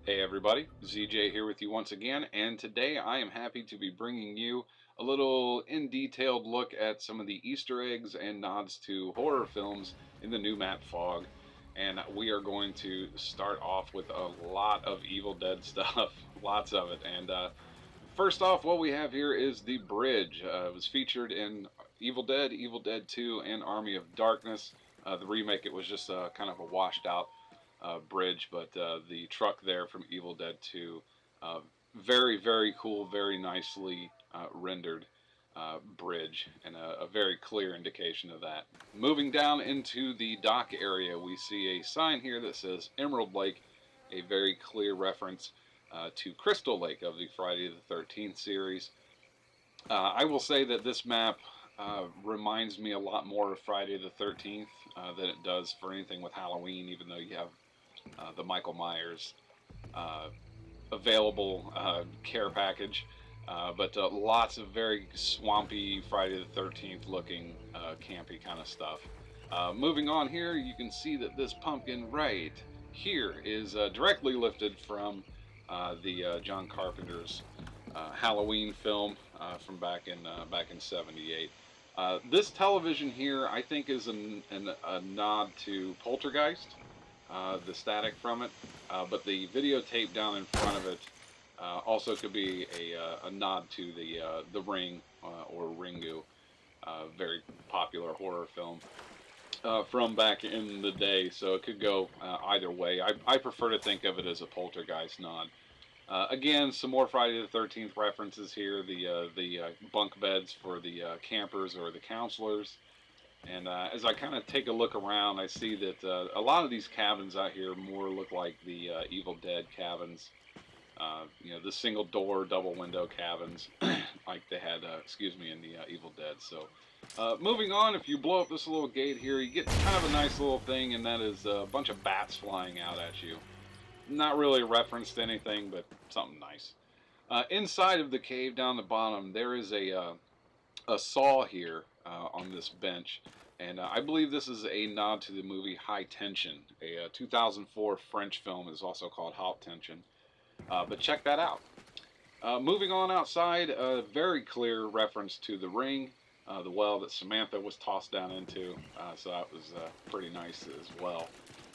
Hey everybody, ZJ here with you once again, and today I am happy to be bringing you a little in-detailed look at some of the Easter eggs and nods to horror films in the new map Fog. And we are going to start off with a lot of Evil Dead stuff, lots of it. And first off, what we have here is the bridge. It was featured in Evil Dead 2, and Army of Darkness. The remake, it was just kind of a washed out bridge, but the truck there from Evil Dead 2, very, very cool, very nicely rendered bridge, and a very clear indication of that. Moving down into the dock area, we see a sign here that says Emerald Lake, a very clear reference to Crystal Lake of the Friday the 13th series. I will say that this map reminds me a lot more of Friday the 13th than it does for anything with Halloween, even though you have the Michael Myers uh, available care package. But lots of very swampy Friday the 13th looking campy kind of stuff. Moving on here, you can see that this pumpkin right here is directly lifted from the John Carpenter's Halloween film from back in '78. This television here, I think, is a nod to Poltergeist, the static from it, but the videotape down in front of it also could be a nod to the Ring or Ringu, very popular horror film from back in the day. So it could go either way. I prefer to think of it as a Poltergeist nod. Again, some more Friday the 13th references here. The bunk beds for the campers or the counselors. And as I kind of take a look around, I see that a lot of these cabins out here more look like the Evil Dead cabins. The single door, double window cabins, like they had, excuse me, in the Evil Dead. So, moving on, if you blow up this little gate here, you get kind of a nice little thing, and that is a bunch of bats flying out at you. Not really a reference to anything, but something nice. Inside of the cave down the bottom, there is a saw here on this bench, and I believe this is a nod to the movie High Tension, a 2004 French film. Is also called Haute Tension, but check that out. Moving on outside, a very clear reference to the ring, the well that Samantha was tossed down into, so that was pretty nice as well.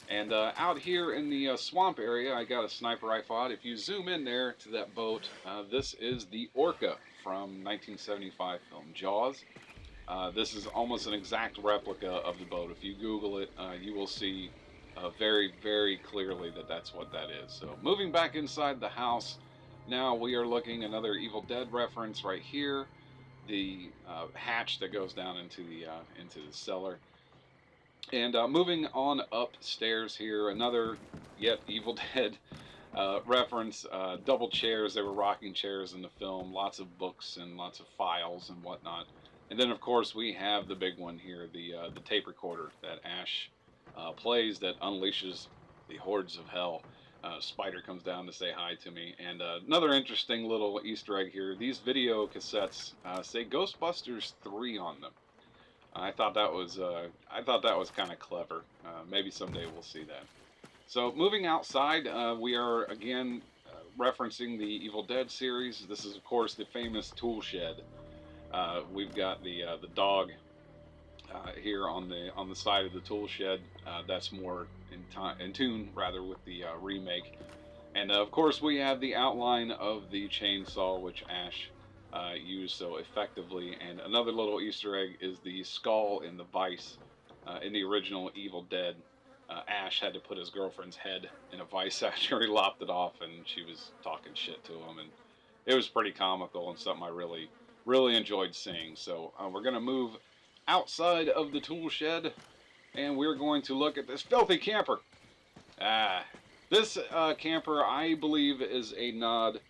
And out here in the swamp area, I got a sniper rifle out. If you zoom in there to that boat, this is the Orca from 1975 film Jaws. This is almost an exact replica of the boat. If you Google it, you will see very, very clearly that that's what that is. So moving back inside the house, now we are looking another Evil Dead reference right here. The hatch that goes down into the cellar. And moving on upstairs here, another yet Evil Dead reference. Double chairs. They were rocking chairs in the film. Lots of books and lots of files and whatnot. And then, of course, we have the big one here, the tape recorder that Ash plays that unleashes the hordes of hell. Spider comes down to say hi to me. And another interesting little Easter egg here. These video cassettes say Ghostbusters 3 on them. I thought that was kind of clever. Maybe someday we'll see that. So moving outside, we are again referencing the Evil Dead series. This is, of course, the famous tool shed. We've got the dog here on the side of the tool shed. That's more in tune rather with the remake. And of course, we have the outline of the chainsaw, which Ash used so effectively. And another little Easter egg is the skull in the vise in the original Evil Dead. Ash had to put his girlfriend's head in a vise after he lopped it off, and she was talking shit to him, and it was pretty comical and something I really, really enjoyed seeing. So we're gonna move outside of the tool shed, and we're going to look at this filthy camper. Ah, this camper, I believe, is a nod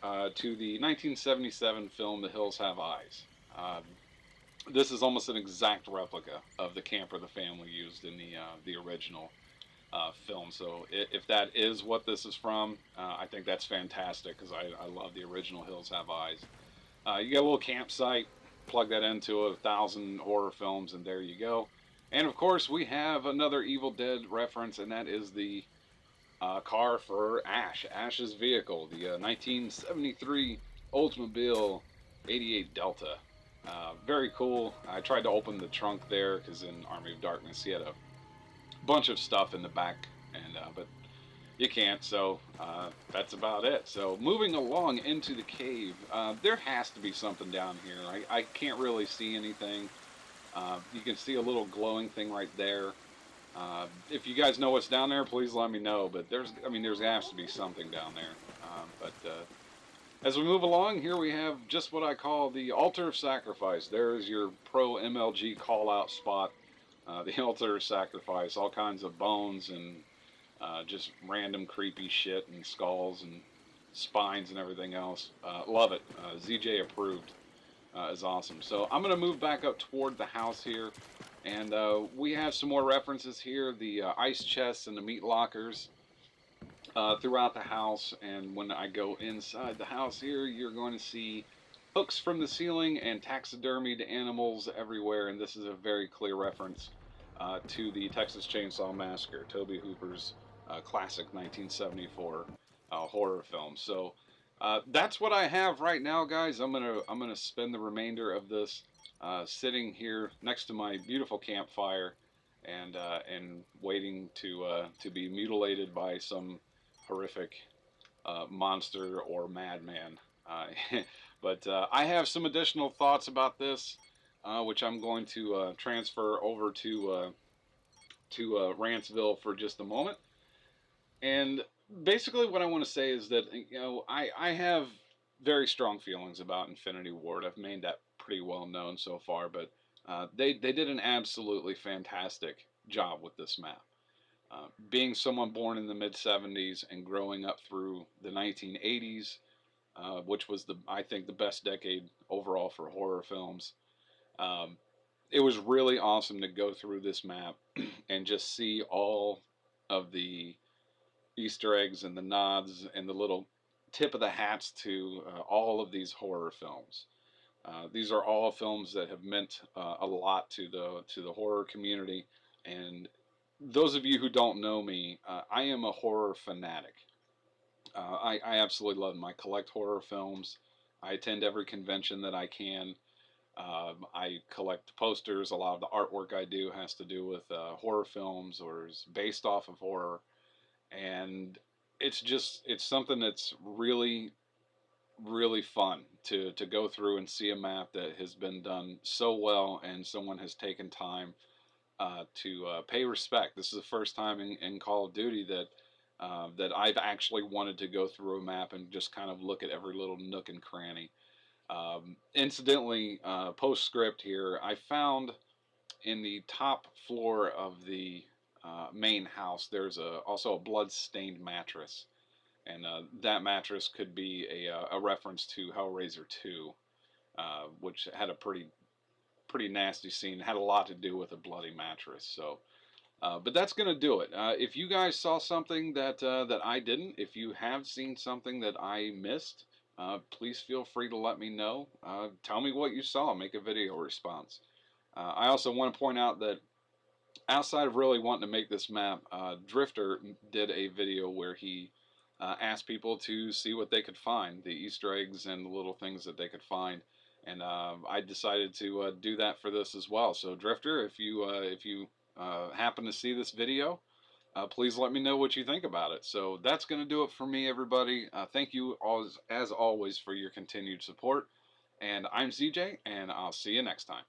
to the 1977 film The Hills Have Eyes. This is almost an exact replica of the camper the family used in the original film. So if that is what this is from, I think that's fantastic because I love the original Hills Have Eyes. You get a little campsite, plug that into 1,000 horror films, and there you go. And of course, we have another Evil Dead reference, and that is the car for Ash, Ash's vehicle, the 1973 Oldsmobile 88 Delta. Very cool. I tried to open the trunk there because in Army of Darkness he had a bunch of stuff in the back, and but you can't. So that's about it. So moving along into the cave, there has to be something down here. I can't really see anything. You can see a little glowing thing right there. If you guys know what's down there, please let me know. But there's has to be something down there. But as we move along, here we have just what I call the altar of sacrifice. There's your pro MLG call out spot. The altar of sacrifice, all kinds of bones and just random creepy shit and skulls and spines and everything else. Love it. ZJ approved. Is awesome. So I'm going to move back up toward the house here. And we have some more references here. The ice chests and the meat lockers throughout the house. And when I go inside the house here, you're going to see hooks from the ceiling and taxidermied animals everywhere. And this is a very clear reference to the Texas Chainsaw Massacre, Tobe Hooper's classic 1974 horror film. So that's what I have right now, guys. I'm gonna spend the remainder of this sitting here next to my beautiful campfire and waiting to be mutilated by some horrific monster or madman. But I have some additional thoughts about this, which I'm going to transfer over to Rantsville for just a moment. And basically, what I want to say is that I have very strong feelings about Infinity Ward. I've made that pretty well known so far, but they did an absolutely fantastic job with this map. Being someone born in the mid '70s and growing up through the 1980s, which was I think the best decade overall for horror films. Um, it was really awesome to go through this map and just see all of the Easter eggs and the nods and the little tip of the hats to all of these horror films. These are all films that have meant a lot to the horror community. And those of you who don't know me, I am a horror fanatic. I absolutely love them. I collect horror films. I attend every convention that I can. I collect posters. A lot of the artwork I do has to do with horror films or is based off of horror. And it's something that's really fun to go through and see a map that has been done so well and someone has taken time to pay respect. This is the first time in Call of Duty that I've actually wanted to go through a map and just kind of look at every little nook and cranny. Incidentally, postscript here, I found in the top floor of the main house, there's also a blood-stained mattress, and that mattress could be a reference to Hellraiser 2, which had a pretty nasty scene. It had a lot to do with a bloody mattress. So, but that's gonna do it. If you guys saw something that I didn't, if you have seen something that I missed, please feel free to let me know. Tell me what you saw. Make a video response. I also want to point out that outside of really wanting to make this map, Drifter did a video where he asked people to see what they could find, the Easter eggs and the little things that they could find. And I decided to do that for this as well. So Drifter, if you happen to see this video, please let me know what you think about it. So that's going to do it for me, everybody. Thank you as always for your continued support. And I'm ZJ, and I'll see you next time.